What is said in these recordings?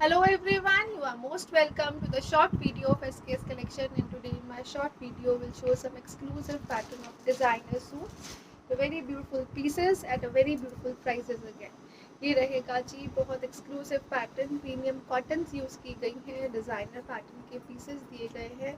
Hello everyone, you are most welcome to the short video of SKS collection, and today in my short video will show some exclusive pattern of designer suits, the very beautiful pieces at a very beautiful prices again. ये रहेगा जी बहुत exclusive pattern, premium cottons use की गई हैं, designer pattern के pieces दिए गए हैं।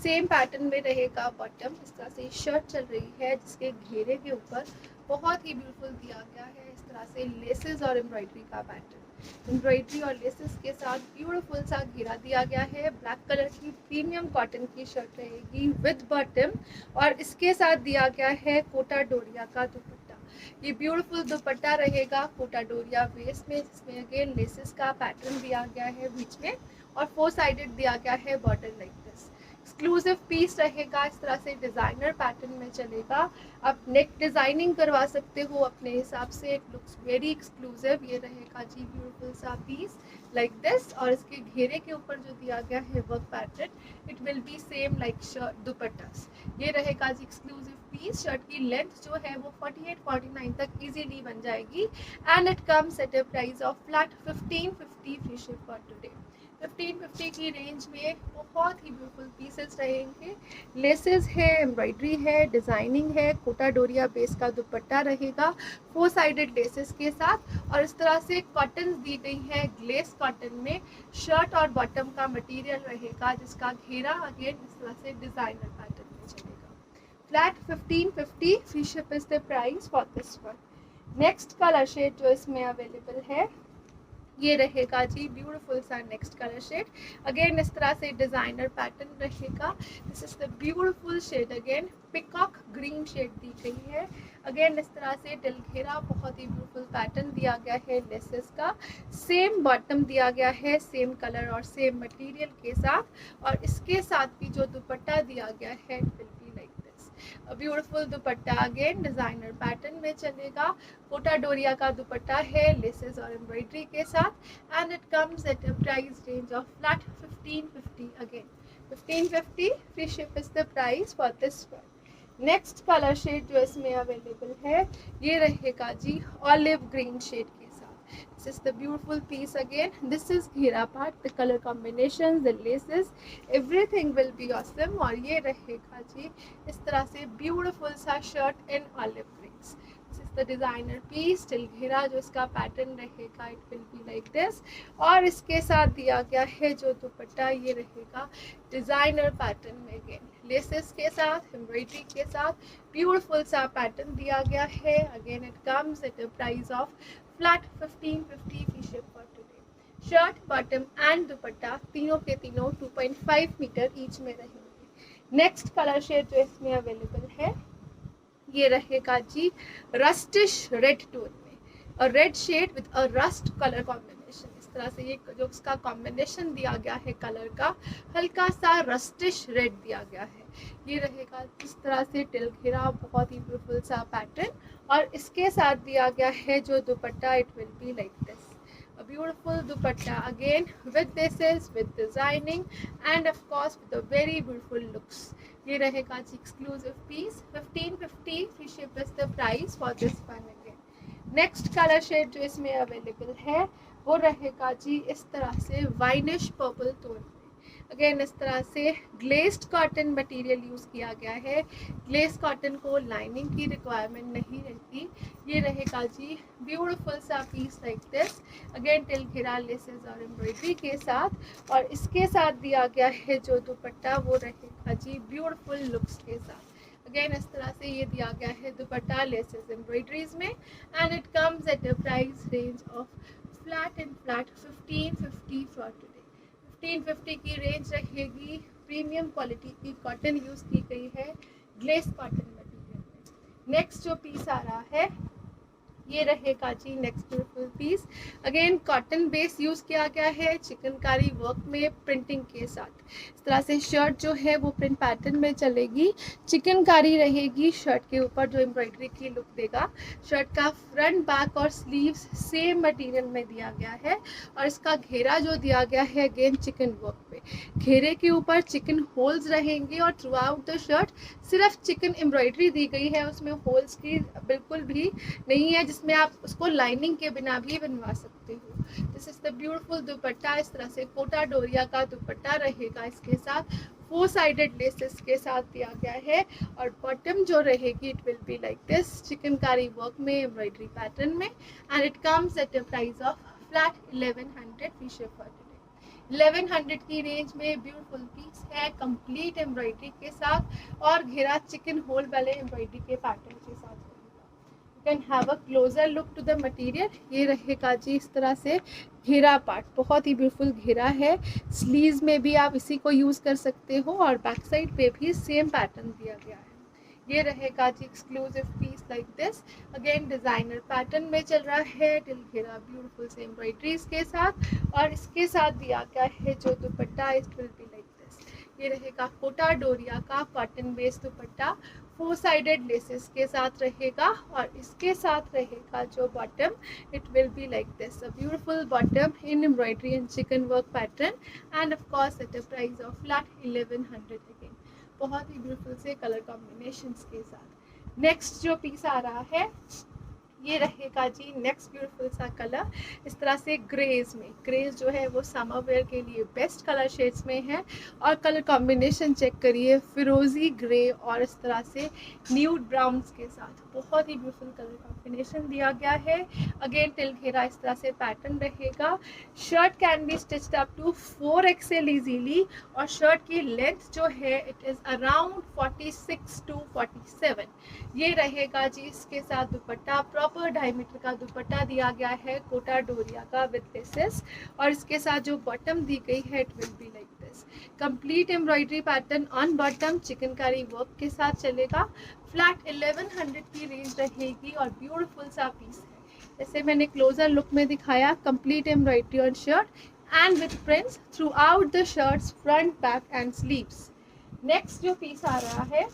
सेम पैटर्न में रहेगा बॉटम, इस तरह से शर्ट चल रही है जिसके घेरे के ऊपर बहुत ही ब्यूटीफुल दिया गया है इस तरह से लेसेस और एम्ब्रॉयडरी का पैटर्न। एम्ब्रॉयडरी और लेसेस के साथ ब्यूटीफुल सा घेरा दिया गया है। ब्लैक कलर की प्रीमियम कॉटन की शर्ट रहेगी विद बॉटम और इसके साथ दिया गया है कोटा डोरिया का दुपट्टा। ये ब्यूटीफुल दुपट्टा रहेगा कोटा डोरिया बेस में, जिसमें अगेन लेसेस का पैटर्न दिया गया है बीच में और फोर साइडेड दिया गया है border like this. Exclusive piece रहेगा, इस तरह से डिज़ाइनर पैटर्न में चलेगा। आप नेक डिज़ाइनिंग करवा सकते हो अपने हिसाब से, इट लुक्स वेरी एक्सक्लूसिव। ये रहेगा जी ब्यूटीफुल सा पीस लाइक दिस और इसके घेरे के ऊपर जो दिया गया है work pattern, it will be same like shirt dupattas. ये रहेगा जी एक्सक्लूसिव पीस। शर्ट की लेंथ जो है वो 48-49 तक इजीली बन जाएगी and it comes at a price of flat 1550 free ship for today. 1550 की रेंज में बहुत ही ब्यूटीफुल पीसेस रहेंगे। लेसेस है, एम्ब्रॉयडरी है, डिज़ाइनिंग है, कोटा डोरिया बेस का दुपट्टा रहेगा फोर साइडेड लेसेस के साथ और इस तरह से कॉटन दी गई है ग्लेस कॉटन में। शर्ट और बॉटम का मटेरियल रहेगा जिसका घेरा अगेन इस तरह से डिज़ाइनर पैटर्न में चलेगा। Flat 1550 free ship is the price for this one. Next colour shade जो इसमें अवेलेबल है ये रहेगा जी ब्यूटीफुल सा नेक्स्ट कलर शेड। अगेन इस तरह से डिज़ाइनर पैटर्न रहेगा। This is the beautiful shade, again peacock green shade दी गई है। अगेन इस तरह से दिल घेरा बहुत ही ब्यूटीफुल पैटर्न दिया गया है लेसेस का। सेम बॉटम दिया गया है सेम कलर और सेम मटेरियल के साथ और इसके साथ भी जो दुपट्टा दिया गया है will be like this. Beautiful dupatta again designer pattern में चलेगा। कोटा डोरिया का दुपट्टा है लेसेस और एम्ब्रॉयडरी के साथ and it comes at a price range of flat 1550 again 1550 free ship is the price for this one. Next colour shade जो इसमें available है ये रहेगा जी ऑलिव ग्रीन शेड के साथ। This is the beautiful piece again, this is घेरा part, the colour combination, the laces, everything will be awesome. और ये रहेगा जी इस तरह से ब्यूटीफुल सा shirt in olive greens. The designer piece till घेरा जो इसका पैटर्न रहेगा it will be like this और इसके साथ दिया गया है जो दुपट्टा ये रहेगा डिज़ाइनर पैटर्न में अगेन लेसेस के साथ एम्ब्रॉयडरी के साथ ब्यूटीफुल सा पैटर्न दिया गया है। Again it comes at a price of flat 1550 free ship for today. Shirt bottom and दुपट्टा तीनों के तीनों 2.5 मीटर ईच में रहेंगे। नेक्स्ट कलर शेड जो इसमें अवेलेबल है ये रहेगा जी रस्टिश रेड टोन में, और red shade with a rust colour combination. इस तरह से ये जो इसका कॉम्बिनेशन दिया गया है कलर का हल्का सा रस्टिश रेड दिया गया है। ये रहेगा इस तरह से टिल घेरा बहुत ही ब्यूटीफुल सा पैटर्न और इसके साथ दिया गया है जो dupatta it will be like this. A beautiful dupatta again with laces, with designing and of course with a very beautiful looks. ये रहेगा जी exclusive piece 1550 free ship is the price for this one again. Next colour shade जो इसमें available है वो रहेगा जी इस तरह से वाइनिश पर्पल टोन। अगेन इस तरह से ग्लेस्ड कॉटन मटेरियल यूज़ किया गया है। ग्लेस कॉटन को लाइनिंग की रिक्वायरमेंट नहीं रहती। ये रहेगा जी ब्यूटीफुल सा piece like this, again till घेरा लेसेस और एम्ब्रॉयडरी के साथ और इसके साथ दिया गया है जो दुपट्टा वो रहेगा जी ब्यूटीफुल लुक्स के साथ। अगेन इस तरह से ये दिया गया है दुपट्टा लेसेस एम्ब्रॉयडरीज में and it comes at a price range of flat 1550 for today. 1550 की रेंज रहेगी। प्रीमियम क्वालिटी की कॉटन यूज़ की गई है ग्लेस कॉटन मटेरियल में। नेक्स्ट जो पीस आ रहा है ये रहेगा जी next beautiful piece, again cotton base use किया गया है चिकनकारी वर्क में प्रिंटिंग के साथ। इस तरह से शर्ट जो है वो प्रिंट पैटर्न में चलेगी, चिकनकारी रहेगी शर्ट के ऊपर जो एम्ब्रॉयडरी की लुक देगा। शर्ट का फ्रंट बैक और स्लीव्स सेम मटेरियल में दिया गया है और इसका घेरा जो दिया गया है अगेन चिकन वर्क पे। घेरे के ऊपर चिकन होल्स रहेंगे और थ्रू आउट द शर्ट सिर्फ चिकन एम्ब्रॉयडरी दी गई है, उसमें होल्स की बिल्कुल भी नहीं है जिसमें आप उसको लाइनिंग के बिना भी बनवा सकते हो। दिस इज द ब्यूटीफुल दुपट्टा। इस तरह से कोटा डोरिया का दुपट्टा रहेगा, इसके साथ 4 साइडेड लेसेस के साथ दिया गया है। और बॉटम जो रहेगी it will be like this, chikankari work में, एम्ब्रॉयडरी पैटर्न में, and it comes at a price of flat 1100 free ship for today. 1100 की रेंज में ब्यूटीफुल पीस है, कंप्लीट एम्ब्रॉयडरी के साथ और घेरा चिकन होल वाले एम्ब्रॉयडरी के पैटर्न के साथ। Can have a closer look to the material. ये रहेगा जी इस तरह से घेरा पार्ट, बहुत ही ब्यूटीफुल घेरा है। स्लीव्स में भी आप इसी को यूज़ कर सकते हो और बैक साइड पे भी सेम पैटर्न दिया गया है। ये रहेगा जी exclusive piece like this, again designer pattern में चल रहा है, टिल घेरा ब्यूटीफुल से एम्ब्रॉयडरीज के साथ। और इसके साथ दिया गया है जो dupatta, it will be like this. ये रहेगा कोटा डोरिया का कॉटन बेस्ड दुपट्टा, 4 साइडेड लेसेस के साथ रहेगा। और इसके साथ रहेगा जो bottom, it will be like this, a beautiful bottom in embroidery and chicken work pattern, and of course eight a price of flat 1100 again. बहुत ही ब्यूटीफुल से कलर कॉम्बिनेशंस के साथ। नेक्स्ट जो पीस आ रहा है ये रहेगा जी नेक्स्ट ब्यूटीफुल सा कलर, इस तरह से ग्रेज में। ग्रेज जो है वो समर वेयर के लिए बेस्ट कलर शेड्स में है। और कलर कॉम्बिनेशन चेक करिए, फिरोजी ग्रे और इस तरह से न्यूड ब्राउन्स के साथ बहुत ही ब्यूटीफुल कलर कॉम्बिनेशन दिया गया है। अगेन टिल घेरा इस तरह से पैटर्न रहेगा। Shirt can be stitched up to 4XL easily, और शर्ट की लेंथ जो है इट इज़ अराउंड 46 to 47। ये रहेगा जी इसके साथ दुपट्टा, प्रॉपर डायमीटर का दुपट्टा दिया गया है कोटा डोरिया का विद लेसेस। और इसके साथ जो बॉटम दी गई है it will be like this, complete embroidery pattern on bottom, chikankari work के साथ चलेगा। फ्लैट 1100 की रेंज रहेगी और ब्यूटीफुल सा पीस है। जैसे मैंने क्लोजर लुक में दिखाया, complete embroidery on shirt and with prints through out the shirts, front, back and sleeves. Next जो पीस आ रहा है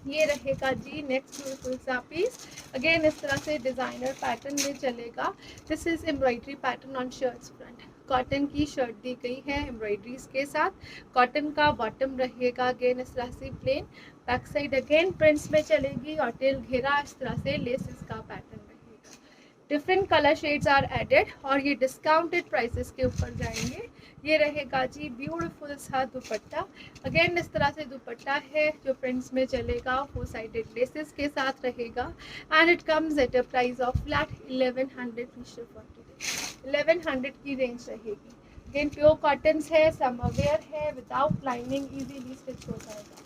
ये रहेगा जी नेक्स्ट ब्यूटीफुल सा पीस, अगेन इस तरह से डिज़ाइनर पैटर्न में चलेगा। This is embroidery pattern on shirts front, cotton की शर्ट दी गई है एम्ब्रॉयडरीज के साथ। कॉटन का बॉटम रहेगा अगेन इस तरह से plain, back side again prints में चलेगी और टेल घेरा इस तरह से लेसेस का पैटर्न रहेगा। Different colour shades are added और ये डिस्काउंटेड प्राइसेस के ऊपर जाएंगे। ये रहेगा जी ब्यूटीफुल सा दुपट्टा, अगेन इस तरह से दुपट्टा है जो प्रिंट्स में चलेगा, 4 साइडेड लेसेस के साथ रहेगा, and it comes at a price of flat 1100 for today. 1100 की रेंज रहेगी। अगेन प्योर कॉटन है, समर वेयर है, विदाउट लाइनिंग, इजीली स्टिच हो जाएगा।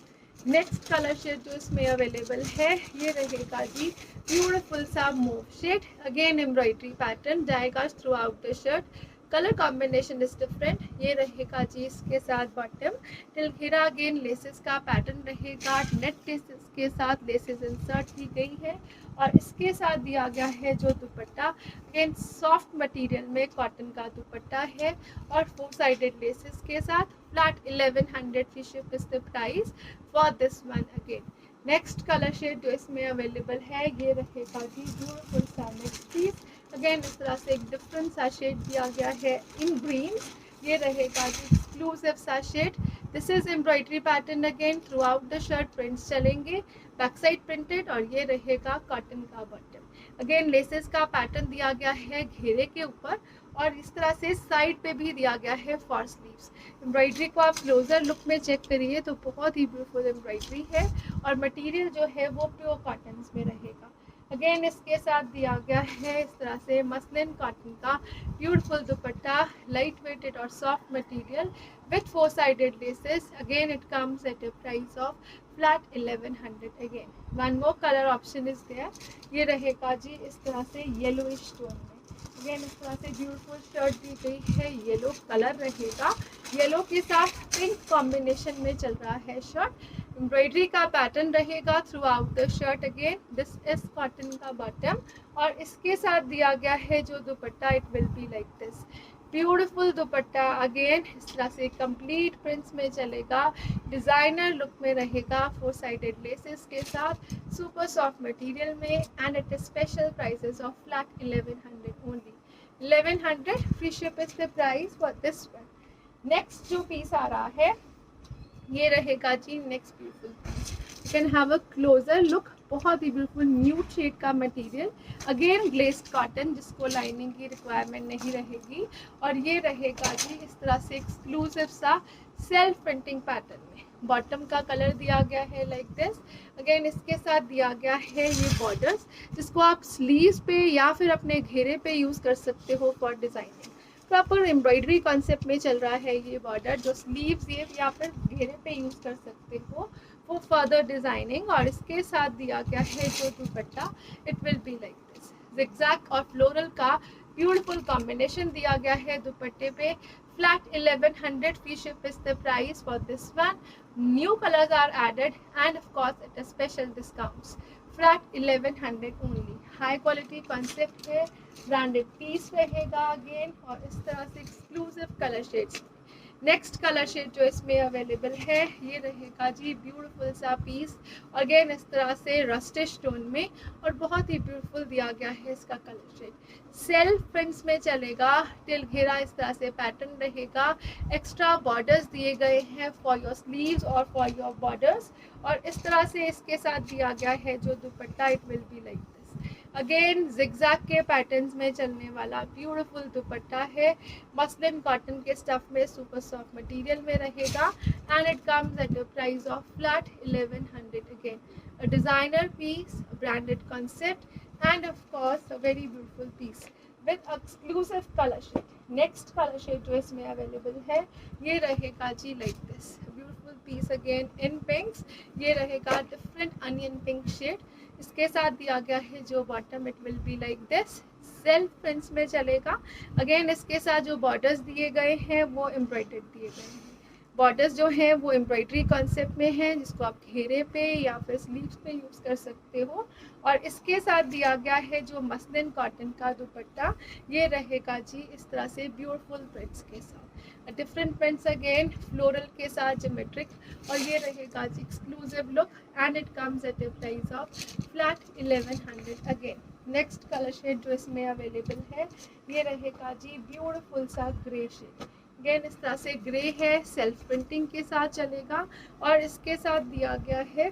नेक्स्ट कलर शेड जो इसमें अवेलेबल है ये रहेगा जी ब्यूटीफुल सा mauve shade, again embroidery pattern जाएगा throughout the shirt, colour combination is different. ये रहेगा जी इसके साथ बॉटम, टिल घेरा अगेन लेसेस का पैटर्न रहेगा, नेट लेसेस के साथ लेसेस इंसर्ट की गई है। और इसके साथ दिया गया है जो दुपट्टा, अगेन सॉफ्ट मटेरियल में कॉटन का दुपट्टा है और 4 साइडेड लेसेस के साथ। फ्लैट 1100 की ship is the price for this one. Again next colour shade जो इसमें अवेलेबल है ये रहेगा जी ब्यूटीफुल सा नेक्स्ट पीस, अगेन इस तरह से एक डिफरेंट सा शेड दिया गया है इन ग्रीन। ये रहेगा जी एक्सक्लूसिव सा shade, this is embroidery pattern again throughout the shirt, prints चलेंगे, बैक साइड प्रिंटेड। और ये रहेगा कॉटन का बॉटम, अगेन लेसेस का पैटर्न दिया गया है घेरे के ऊपर और इस तरह से साइड पे भी दिया गया है फॉर स्लीव्स। एम्ब्रॉयडरी को आप क्लोजर लुक में चेक करिए तो बहुत ही ब्यूटीफुल एम्ब्रॉयडरी है और मटेरियल जो है वो प्योर कॉटन में रहेगा। अगेन इसके साथ दिया गया है इस तरह से मसलिन कॉटन का ब्यूटीफुल दुपट्टा, लाइट वेटेड और soft material with 4 sided laces. Again it comes at a price of flat 1100। Again one more colour option is there, ये रहेगा जी इस तरह से येलोइश टोन में, अगेन इस तरह से ब्यूटीफुल शर्ट दी गई है, येलो कलर रहेगा, येलो के साथ पिंक कॉम्बिनेशन में चल रहा है शर्ट। एम्ब्रॉयडरी का पैटर्न रहेगा through out the shirt, again this is cotton का बॉटम और इसके साथ दिया गया है जो dupatta, it will be like this beautiful dupatta, again इस तरह से कंप्लीट प्रिंट्स में चलेगा, डिज़ाइनर लुक में रहेगा, 4 साइडेड लेसेस के साथ, सुपर सॉफ्ट मटेरियल में, and at special prices of flat 1100 only. 1100 free ship is the price for this one. Next जो पीस आ रहा है ये रहेगा जी next beautiful piece, you can have a closer look, बहुत ही ब्यूटीफुल न्यूड शेड का मटेरियल, अगेन ग्लेस्ड कॉटन जिसको लाइनिंग की रिक्वायरमेंट नहीं रहेगी। और ये रहेगा जी इस तरह से एक्सक्लूसिव सा सेल्फ प्रिंटिंग पैटर्न में। बॉटम का कलर दिया गया है लाइक दिस। अगेन इसके साथ दिया गया है ये बॉर्डर्स, जिसको आप स्लीव्स पे या फिर अपने घेरे पे यूज़ कर सकते हो for designing. Proper embroidery concept में चल रहा है ये बॉर्डर, जो स्लीव्स ये या फिर घेरे पे यूज़ कर सकते हो वो फर्दर डिज़ाइनिंग। और इसके साथ दिया गया है जो dupatta, it will be like this. Zigzag और फ्लोरल का ब्यूटीफुल कॉम्बिनेशन दिया गया है दुपट्टे पे। Flat 1100 free ship is the price for this one. New colors are added and of course at a special discounts. Flat 1100 only. High quality concept है, branded piece रहेगा अगेन, और इस तरह से exclusive color shades। Next colour shade जो इसमें available है ये रहेगा जी ब्यूटीफुल सा पीस, अगेन इस तरह से रस्टिश टोन में, और बहुत ही ब्यूटीफुल दिया गया है इसका कलर शेड। सेल्फ प्रिंट्स में चलेगा, टिल घेरा इस तरह से पैटर्न रहेगा। एक्स्ट्रा बॉर्डर्स दिए गए हैं फॉर योर स्लीव्स और फॉर योर बॉर्डर्स, और इस तरह से इसके साथ दिया गया है जो dupatta, it will be like this. Again zigzag के पैटर्न्स में चलने वाला ब्यूटीफुल दुपट्टा है, मसलिन कॉटन के स्टफ में सुपर सॉफ्ट मटेरियल में रहेगा, and it comes at a price of flat 1100 again. A designer piece, branded concept and of course a very beautiful piece with exclusive colour shade. Next colour shade जो इसमें available है ये रहेगा जी like this beautiful piece again in पिंक्स। ये रहेगा different onion pink shade. इसके साथ दिया गया है जो bottom, it will be like this, self prints में चलेगा। अगेन इसके साथ जो बॉर्डर्स दिए गए हैं वो एम्ब्रॉयडर्ड दिए गए हैं। बॉर्डर्स जो हैं वो एम्ब्रॉयडरी कॉन्सेप्ट में है, जिसको आप घेरे पे या फिर स्लीव्स पे यूज़ कर सकते हो। और इसके साथ दिया गया है जो मसलिन कॉटन का दुपट्टा, ये रहेगा जी इस तरह से ब्यूटीफुल प्रिंट्स के साथ, डिफरेंट प्रिंट्स अगेन फ्लोरल के साथ ज्योमेट्रिक, और ये रहेगा जी exclusive look, and it comes at a price of flat 1100 again. Next colour shade जो इसमें अवेलेबल है ये रहेगा जी ब्यूटीफुल सा ग्रे शेड। अगेन इस तरह से ग्रे है, सेल्फ प्रिंटिंग के साथ चलेगा, और इसके साथ दिया गया है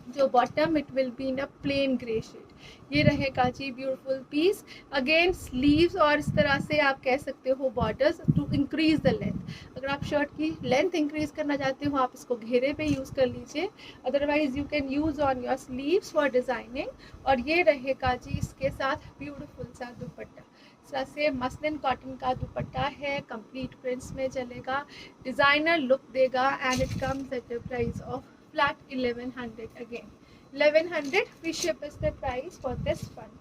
जो bottom, it will be in a plain grey shade. ये रहेगा जी ब्यूटीफुल पीस, अगेन स्लीव्स और इस तरह से आप कह सकते हो borders to increase the length. अगर आप शर्ट की लेंथ इंक्रीज करना चाहते हो आप इसको घेरे पे यूज़ कर लीजिए, otherwise you can use on your sleeves for designing. और ये रहेगा जी इसके साथ ब्यूटीफुल सा दुपट्टा, इस तरह से मसलिन कॉटन का दुपट्टा है, कंप्लीट प्रिंट्स में चलेगा, डिज़ाइनर लुक देगा, and it comes at the price of flat 1100 again 1100 free ship is the price for this one।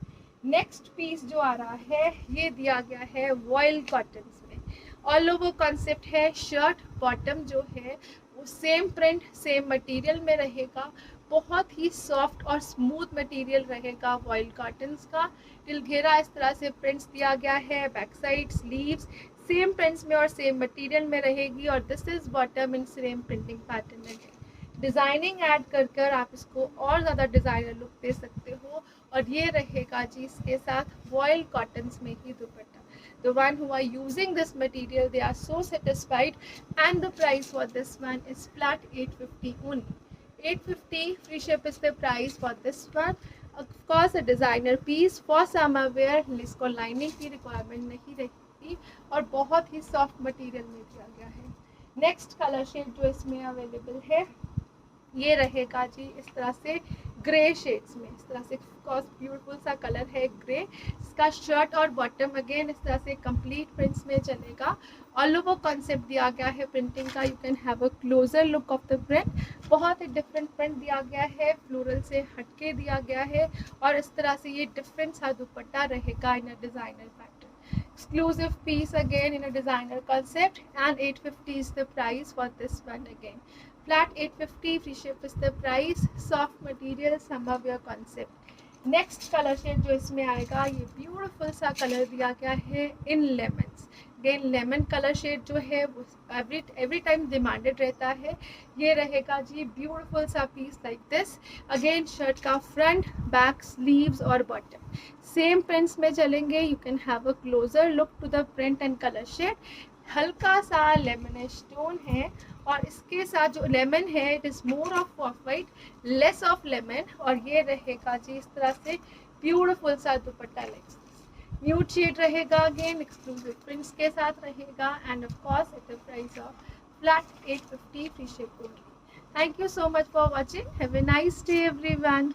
Next piece जो आ रहा है ये दिया गया है वॉयल कॉटन में, ऑल ओवर कॉन्सेप्ट है। शर्ट बॉटम जो है वो सेम प्रिंट सेम मटेरियल में रहेगा, बहुत ही सॉफ्ट और स्मूथ मटेरियल रहेगा वॉयल कॉटन्स का। टिल घेरा इस तरह से प्रिंट्स दिया गया है, back side sleeves same prints में और सेम मटेरियल में रहेगी, और this is bottom in same printing pattern में। डिज़ाइनिंग ऐड कर कर आप इसको और ज़्यादा डिज़ाइनर लुक दे सकते हो, और ये रहेगा जी इसके साथ वॉयल कॉटन्स में ही दुपट्टा। The one who are using this material, they are so satisfied, and the price for this one is flat 850 only। 850 free ship is the price for this one। Of course a designer piece for summer wear, इसको lining की requirement नहीं रहेगी, और बहुत ही soft material में दिया गया है। नेक्स्ट कलर शेड जो इसमें अवेलेबल है ये रहेगा जी इस तरह से ग्रे शेड्स में, इस तरह से ब्यूटीफुल सा कलर है ग्रे। इसका शर्ट और बॉटम अगेन इस तरह से कंप्लीट प्रिंट्स में चलेगा, ऑल ओवर कॉन्सेप्ट दिया गया है प्रिंटिंग का। You can have a closer look of the print, बहुत ही डिफरेंट प्रिंट दिया गया है, फ्लोरल से हटके दिया गया है, और इस तरह से ये डिफरेंट सा दुपट्टा रहेगा in a designer pattern. Exclusive piece again in a designer concept, and 850 is the price for this one again। Flat 850 free ship is the price, soft material summer wear concept। Next colour shade जो इसमें आएगा ये beautiful सा colour दिया गया है in lemons. Again lemon colour shade जो है वो एवरी टाइम डिमांडेड रहता है। ये रहेगा जी ब्यूटीफुल सा piece like this. Again shirt का फ्रंट बैक स्लीव्स और बॉटम सेम प्रिंट्स में चलेंगे। You can have a closer look to the print and colour shade. हल्का सा लेमनिश टोन है, और इसके साथ जो लेमन है it is more of of white, less of lemon, और ये रहेगा जी इस तरह से ब्यूटीफुल सा दुपट्टा लाइक न्यूड शेड रहेगा, अगेन एक्सक्लूसिव प्रिंट्स के साथ रहेगा, and of course at the price of flat 850 free ship only. Thank you so much for watching. Have a nice day everyone.